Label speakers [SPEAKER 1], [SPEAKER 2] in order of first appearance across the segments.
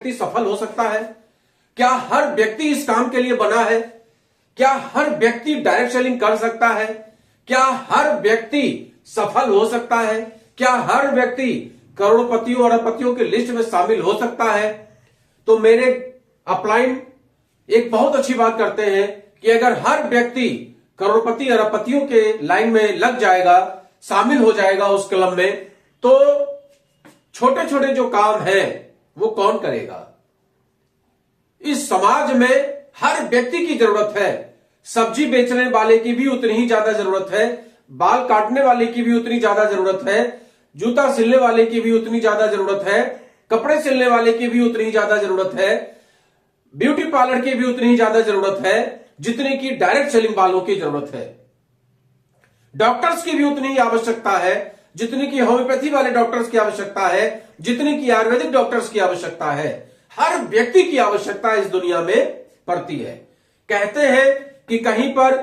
[SPEAKER 1] व्यक्ति सफल हो सकता है? क्या हर व्यक्ति इस काम के लिए बना है? क्या हर व्यक्ति डायरेक्ट सेलिंग कर सकता है? क्या हर व्यक्ति सफल हो सकता है? क्या हर व्यक्ति करोड़पतियों और अरबपतियों की लिस्ट में शामिल हो सकता है? तो मेरे अपलाइन एक बहुत अच्छी बात करते हैं कि अगर हर व्यक्ति करोड़पति अरबपतियों के लाइन में लग जाएगा, शामिल हो जाएगा उस क्लब में, तो छोटे छोटे जो काम हैं वो कौन करेगा? इस समाज में हर व्यक्ति की जरूरत है। सब्जी बेचने वाले की भी उतनी ही ज्यादा जरूरत है, बाल काटने वाले की भी उतनी ज्यादा जरूरत है, जूता सिलने वाले की भी उतनी ज्यादा जरूरत है, कपड़े सिलने वाले की भी उतनी ही ज्यादा जरूरत है, ब्यूटी पार्लर की भी उतनी ही ज्यादा जरूरत है जितनी की डायरेक्ट सेलिंग वालों की जरूरत है। डॉक्टर्स की भी उतनी ही आवश्यकता है जितनी की होम्योपैथी वाले डॉक्टर्स की आवश्यकता है, जितनी की आयुर्वेदिक डॉक्टर्स की आवश्यकता है। हर व्यक्ति की आवश्यकता इस दुनिया में पड़ती है। कहते हैं कि कहीं पर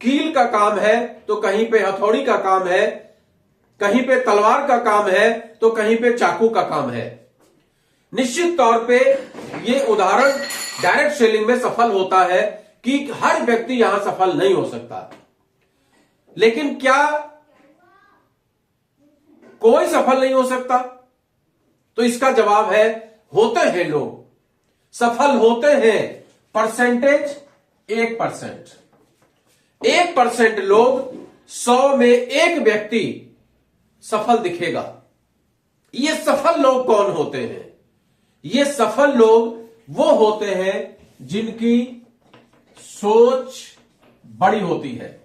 [SPEAKER 1] कील का काम है तो कहीं पे हथौड़ी का काम है, कहीं पे तलवार का काम है तो कहीं पे चाकू का काम है। निश्चित तौर पे ये उदाहरण डायरेक्ट सेलिंग में सफल होता है कि हर व्यक्ति यहां सफल नहीं हो सकता। लेकिन क्या कोई सफल नहीं हो सकता? तो इसका जवाब है, होते हैं लोग, सफल होते हैं। परसेंटेज 1%। 1% लोग, 100 में एक व्यक्ति सफल दिखेगा। ये सफल लोग कौन होते हैं? ये सफल लोग वो होते हैं जिनकी सोच बड़ी होती है।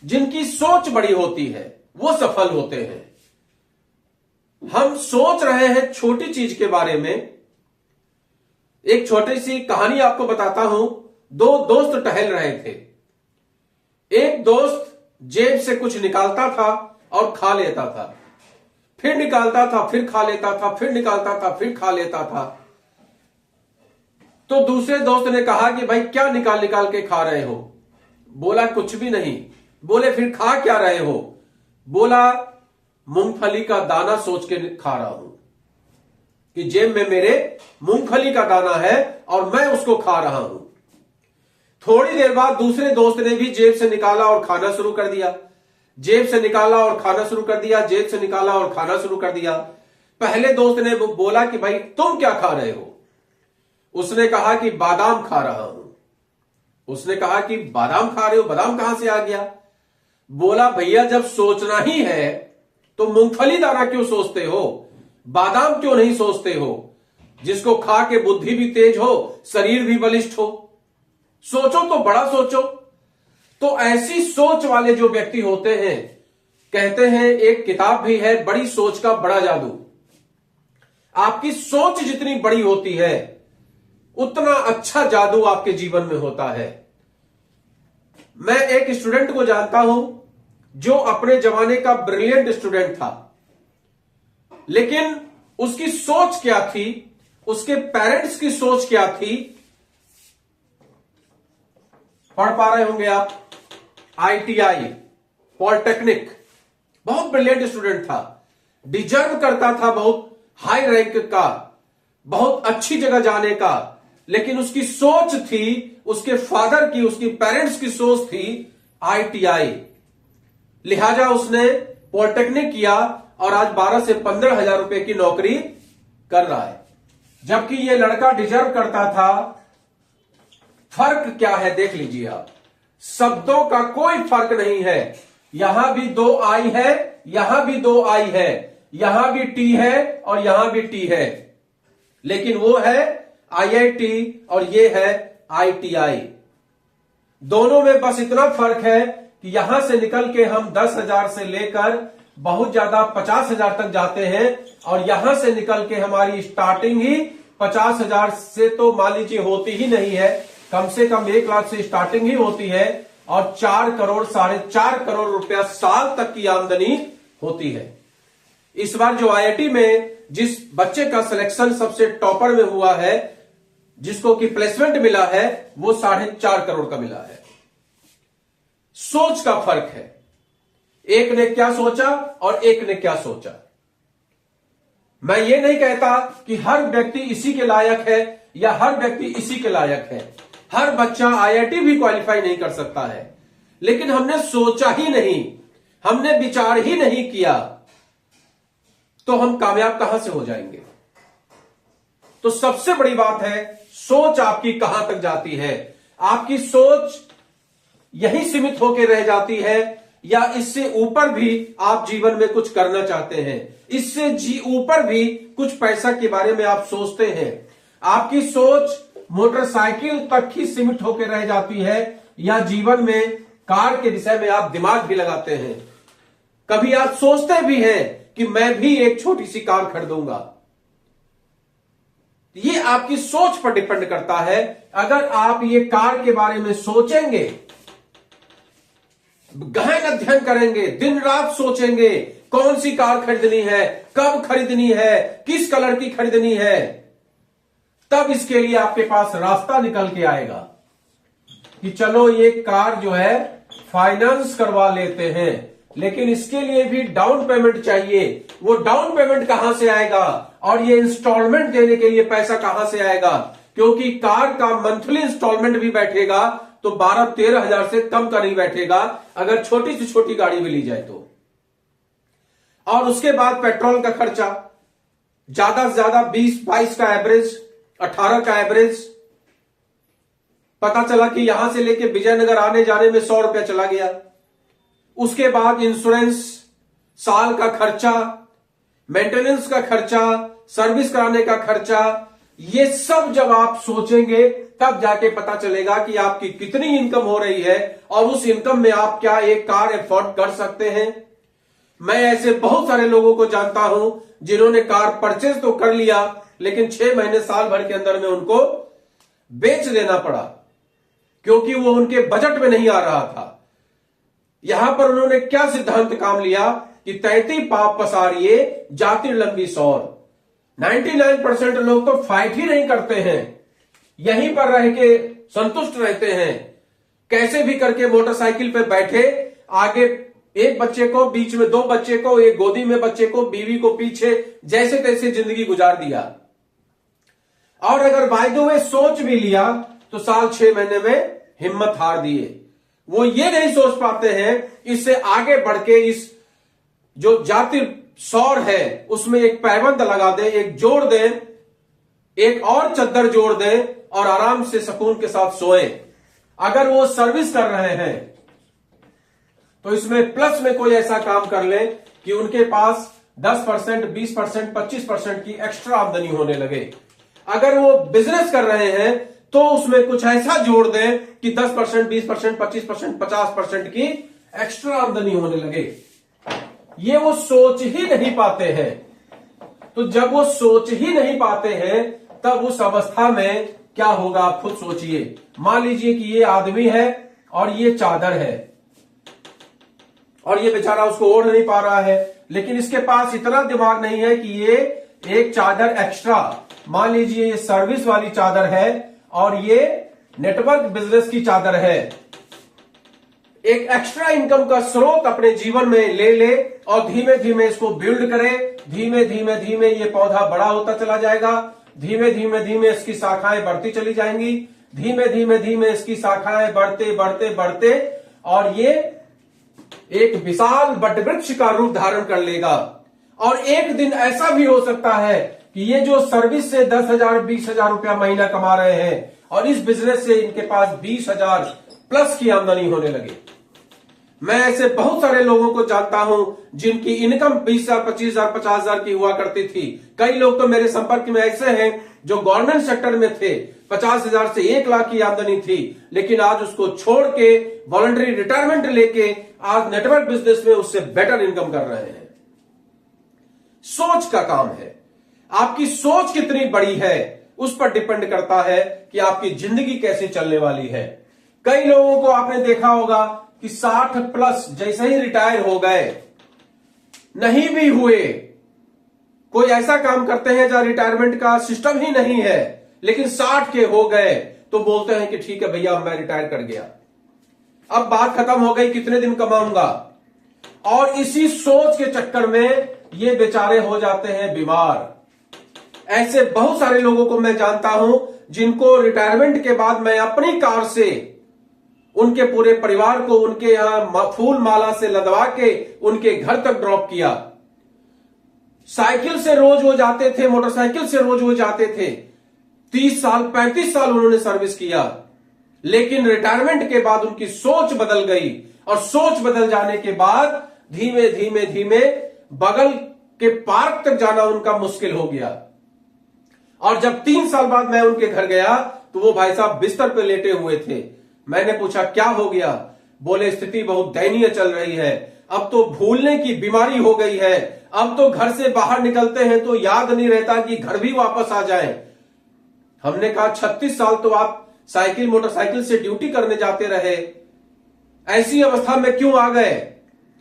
[SPEAKER 1] जिनकी सोच बड़ी होती है वो सफल होते हैं। हम सोच रहे हैं छोटी चीज के बारे में। एक छोटी सी कहानी आपको बताता हूं। दो दोस्त टहल रहे थे। एक दोस्त जेब से कुछ निकालता था और खा लेता था, फिर निकालता था, फिर खा लेता था, फिर निकालता था, फिर खा लेता था। तो दूसरे दोस्त ने कहा कि भाई क्या निकाल निकाल के खा रहे हो? बोला कुछ भी नहीं। बोले फिर खा क्या रहे हो? बोला मूंगफली का दाना सोच के खा रहा हूं कि जेब में मेरे मूंगफली का दाना है और मैं उसको खा रहा हूं। थोड़ी देर बाद दूसरे दोस्त ने भी जेब से निकाला और खाना शुरू कर दिया। जेब से निकाला और खाना शुरू कर दिया, जेब से निकाला और खाना शुरू कर दिया। पहले दोस्त ने बोला कि भाई तुम क्या खा रहे हो? उसने कहा कि बादाम खा रहा हूं। उसने कहा कि बादाम खा रहे हो, बादाम कहां से आ गया? बोला भैया जब सोचना ही है तो मूंगफली दाना क्यों सोचते हो, बादाम क्यों नहीं सोचते हो, जिसको खा के बुद्धि भी तेज हो, शरीर भी बलिष्ठ हो। सोचो तो बड़ा सोचो। तो ऐसी सोच वाले जो व्यक्ति होते हैं, कहते हैं एक किताब भी है, बड़ी सोच का बड़ा जादू। आपकी सोच जितनी बड़ी होती है उतना अच्छा जादू आपके जीवन में होता है। मैं एक स्टूडेंट को जानता हूं जो अपने जमाने का ब्रिलियंट स्टूडेंट था, लेकिन उसकी सोच क्या थी, उसके पेरेंट्स की सोच क्या थी? पढ़ पा रहे होंगे आप, ITI पॉलिटेक्निक, बहुत ब्रिलियंट स्टूडेंट था, डिजर्व करता था बहुत हाई रैंक का, बहुत अच्छी जगह जाने का। लेकिन उसकी सोच थी, उसके फादर की, उसकी पेरेंट्स की सोच थी ITI। लिहाजा उसने पॉलिटेक्निक किया और आज 12 से 15 हजार रुपए की नौकरी कर रहा है, जबकि ये लड़का डिजर्व करता था। फर्क क्या है देख लीजिए आप। शब्दों का कोई फर्क नहीं है। यहां भी 2 आई है, यहां भी 2 आई है, यहां भी टी है और यहां भी टी है, लेकिन वो है IIT और ये है ITI। दोनों में बस इतना फर्क है कि यहां से निकल के हम 10,000 से लेकर बहुत ज्यादा 50,000 तक जाते हैं, और यहां से निकल के हमारी स्टार्टिंग ही 50,000 से तो मान लीजिए होती ही नहीं है, कम से कम 1 लाख से स्टार्टिंग ही होती है, और 4 करोड़ 4.5 करोड़ रुपया साल तक की आमदनी होती है। इस बार जो IIT में जिस बच्चे का सिलेक्शन सबसे टॉपर में हुआ है, जिसको कि प्लेसमेंट मिला है, वो 4.5 करोड़ का मिला है। सोच का फर्क है, एक ने क्या सोचा और एक ने क्या सोचा। मैं ये नहीं कहता कि हर व्यक्ति इसी के लायक है या हर व्यक्ति इसी के लायक है। हर बच्चा आईआईटी भी क्वालिफाई नहीं कर सकता है, लेकिन हमने सोचा ही नहीं, हमने विचार ही नहीं किया, तो हम कामयाब कहां से हो जाएंगे। तो सबसे बड़ी बात है, सोच आपकी कहां तक जाती है। आपकी सोच यही सीमित होकर रह जाती है या इससे ऊपर भी आप जीवन में कुछ करना चाहते हैं, इससे ऊपर भी कुछ पैसा के बारे में आप सोचते हैं। आपकी सोच मोटरसाइकिल तक ही सीमित होकर रह जाती है या जीवन में कार के विषय में आप दिमाग भी लगाते हैं। कभी आप सोचते भी हैं कि मैं भी एक छोटी सी कार खरीदूंगा। ये आपकी सोच पर डिपेंड करता है। अगर आप ये कार के बारे में सोचेंगे, गहन अध्ययन करेंगे, दिन रात सोचेंगे कौन सी कार खरीदनी है, कब खरीदनी है, किस कलर की खरीदनी है, तब इसके लिए आपके पास रास्ता निकल के आएगा कि चलो ये कार जो है फाइनेंस करवा लेते हैं, लेकिन इसके लिए भी डाउन पेमेंट चाहिए। वो डाउन पेमेंट कहां से आएगा और ये इंस्टॉलमेंट देने के लिए पैसा कहां से आएगा, क्योंकि कार का मंथली इंस्टॉलमेंट भी बैठेगा तो 12-13 हजार से कम का नहीं बैठेगा अगर छोटी से छोटी गाड़ी में ली जाए तो। और उसके बाद पेट्रोल का खर्चा ज्यादा से ज्यादा 20-22 का एवरेज, 18 का एवरेज। पता चला कि यहां से लेके विजयनगर आने जाने में 100 रुपया चला गया। उसके बाद इंश्योरेंस, साल का खर्चा, मेंटेनेंस का खर्चा, सर्विस कराने का खर्चा, ये सब जब आप सोचेंगे तब जाके पता चलेगा कि आपकी कितनी इनकम हो रही है और उस इनकम में आप क्या एक कार एफोर्ड कर सकते हैं। मैं ऐसे बहुत सारे लोगों को जानता हूं जिन्होंने कार परचेज तो कर लिया, लेकिन 6 महीने साल भर के अंदर में उनको बेच देना पड़ा क्योंकि वो उनके बजट में नहीं आ रहा था। यहां पर उन्होंने क्या सिद्धांत काम लिया कि 33 पाप पसारिए जाति लंबी सौर। 99% लोग तो फाइट ही नहीं करते हैं, यहीं पर रह के संतुष्ट रहते हैं। कैसे भी करके मोटरसाइकिल पे बैठे, आगे एक बच्चे को, बीच में 2 बच्चे को, एक गोदी में बच्चे को, बीवी को पीछे, जैसे तैसे जिंदगी गुजार दिया। और अगर बाय द वे सोच भी लिया तो साल 6 महीने में हिम्मत हार दिए। वो ये नहीं सोच पाते हैं इससे आगे बढ़ के इस जो जाति सौर है उसमें एक पैबंद लगा दें, एक जोड़ दें, एक और चद्दर जोड़ दें और आराम से सुकून के साथ सोएं। अगर वो सर्विस कर रहे हैं तो इसमें प्लस में कोई ऐसा काम कर लें कि उनके पास 10%, 20%, 25% की एक्स्ट्रा आमदनी होने लगे। अगर वो बिजनेस कर रहे हैं तो उसमें कुछ ऐसा जोड़ दें कि 10%, 20%, 25%, 50% की एक्स्ट्रा आमदनी होने लगे। ये वो सोच ही नहीं पाते हैं। तो जब वो सोच ही नहीं पाते हैं तब उस अवस्था में क्या होगा आप खुद सोचिए। मान लीजिए कि ये आदमी है और ये चादर है और ये बेचारा उसको ओढ़ नहीं पा रहा है, लेकिन इसके पास इतना दिमाग नहीं है कि ये एक चादर एक्स्ट्रा, मान लीजिए ये सर्विस वाली चादर है और ये नेटवर्क बिजनेस की चादर है, एक एक्स्ट्रा इनकम का स्रोत अपने जीवन में ले ले और धीमे धीमे इसको बिल्ड करे। धीमे धीमे धीमे ये पौधा बड़ा होता चला जाएगा, धीमे धीमे धीमे इसकी शाखाएं बढ़ती चली जाएंगी, धीमे धीमे धीमे इसकी शाखाएं बढ़ते बढ़ते बढ़ते और ये एक विशाल वटवृक्ष का रूप धारण कर लेगा। और एक दिन ऐसा भी हो सकता है कि ये जो सर्विस से 10,000 20,000 रुपया महीना कमा रहे हैं और इस बिजनेस से इनके पास 20,000 प्लस की आमदनी होने लगे। मैं ऐसे बहुत सारे लोगों को जानता हूं जिनकी इनकम 20,000, 25,000, 50,000 की हुआ करती थी। कई लोग तो मेरे संपर्क में ऐसे हैं जो गवर्नमेंट सेक्टर में थे, 50,000 से 1 लाख की आमदनी थी, लेकिन आज उसको छोड़ के वॉलंटरी रिटायरमेंट लेके आज नेटवर्क बिजनेस में उससे बेटर इनकम कर रहे हैं। सोच का काम है। आपकी सोच कितनी बड़ी है उस पर डिपेंड करता है कि आपकी जिंदगी कैसे चलने वाली है। कई लोगों को आपने देखा होगा कि 60 प्लस जैसे ही रिटायर हो गए, नहीं भी हुए, कोई ऐसा काम करते हैं जहां रिटायरमेंट का सिस्टम ही नहीं है, लेकिन 60 के हो गए तो बोलते हैं कि ठीक है भैया मैं रिटायर कर गया, अब बात खत्म हो गई, कितने दिन कमाऊंगा। और इसी सोच के चक्कर में ये बेचारे हो जाते हैं बीमार। ऐसे बहुत सारे लोगों को मैं जानता हूं जिनको रिटायरमेंट के बाद मैं अपनी कार से उनके पूरे परिवार को उनके यहां फूल माला से लदवा के उनके घर तक ड्रॉप किया। साइकिल से रोज वो जाते थे, मोटरसाइकिल से रोज वो जाते थे। 30 साल 35 साल उन्होंने सर्विस किया, लेकिन रिटायरमेंट के बाद उनकी सोच बदल गई और सोच बदल जाने के बाद धीमे धीमे धीमे बगल के पार्क तक जाना उनका मुश्किल हो गया। और जब 3 साल बाद मैं उनके घर गया तो वो भाई साहब बिस्तर पे लेटे हुए थे। मैंने पूछा क्या हो गया? बोले स्थिति बहुत दयनीय चल रही है, अब तो भूलने की बीमारी हो गई है, अब तो घर से बाहर निकलते हैं तो याद नहीं रहता कि घर भी वापस आ जाए। हमने कहा 36 साल तो आप साइकिल मोटरसाइकिल से ड्यूटी करने जाते रहे, ऐसी अवस्था में क्यों आ गए?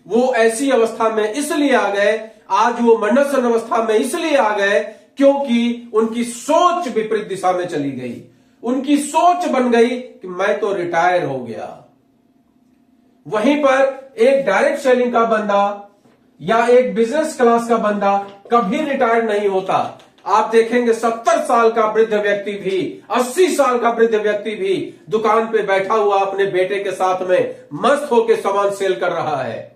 [SPEAKER 1] वो ऐसी अवस्था में इसलिए आ गए, आज वो मनसन अवस्था में इसलिए आ गए क्योंकि उनकी सोच विपरीत दिशा में चली गई। उनकी सोच बन गई कि मैं तो रिटायर हो गया। वहीं पर एक डायरेक्ट सेलिंग का बंदा या एक बिजनेस क्लास का बंदा कभी रिटायर नहीं होता। आप देखेंगे 70 साल का वृद्ध व्यक्ति भी, 80 साल का वृद्ध व्यक्ति भी दुकान पे बैठा हुआ अपने बेटे के साथ में मस्त होकर सामान सेल कर रहा है।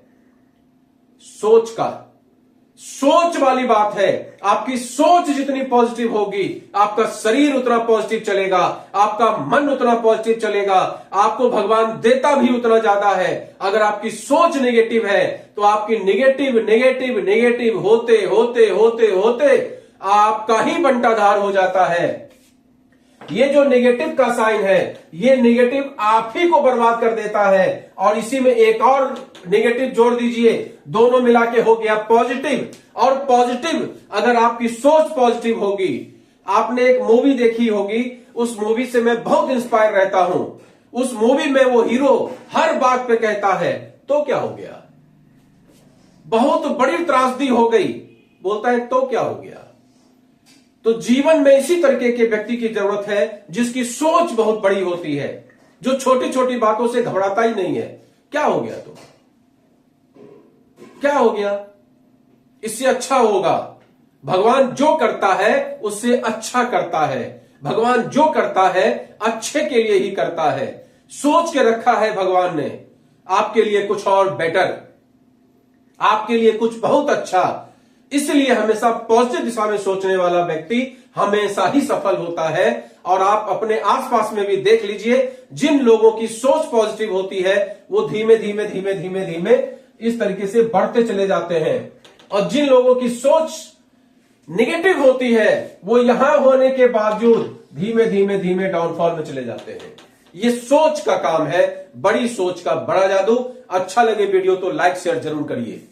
[SPEAKER 1] सोच वाली बात है। आपकी सोच जितनी पॉजिटिव होगी, आपका शरीर उतना पॉजिटिव चलेगा, आपका मन उतना पॉजिटिव चलेगा, आपको भगवान देता भी उतना ज्यादा है। अगर आपकी सोच नेगेटिव है तो आपकी नेगेटिव नेगेटिव नेगेटिव होते होते होते होते आपका ही बंटाधार हो जाता है। ये जो नेगेटिव का साइन है, ये नेगेटिव आप ही को बर्बाद कर देता है। और इसी में एक और नेगेटिव जोड़ दीजिए, दोनों मिला के हो गया पॉजिटिव। और पॉजिटिव, अगर आपकी सोच पॉजिटिव होगी, आपने एक मूवी देखी होगी, उस मूवी से मैं बहुत इंस्पायर रहता हूं। उस मूवी में वो हीरो हर बात पे कहता है तो क्या हो गया, बहुत बड़ी त्रासदी हो गई, बोलता है तो क्या हो गया। तो जीवन में इसी तरीके के व्यक्ति की जरूरत है जिसकी सोच बहुत बड़ी होती है, जो छोटी छोटी बातों से घबराता ही नहीं है। क्या हो गया तो क्या हो गया, इससे अच्छा होगा। भगवान जो करता है उससे अच्छा करता है। भगवान जो करता है अच्छे के लिए ही करता है। सोच के रखा है भगवान ने आपके लिए कुछ और बेटर, आपके लिए कुछ बहुत अच्छा। इसलिए हमेशा पॉजिटिव दिशा में सोचने वाला व्यक्ति हमेशा ही सफल होता है। और आप अपने आसपास में भी देख लीजिए, जिन लोगों की सोच पॉजिटिव होती है वो धीमे धीमे धीमे धीमे धीमे इस तरीके से बढ़ते चले जाते हैं, और जिन लोगों की सोच निगेटिव होती है वो यहां होने के बावजूद धीमे धीमे धीमे डाउनफॉल में चले जाते हैं। ये सोच का काम है, बड़ी सोच का बड़ा जादू। अच्छा लगे वीडियो तो लाइक शेयर जरूर करिए।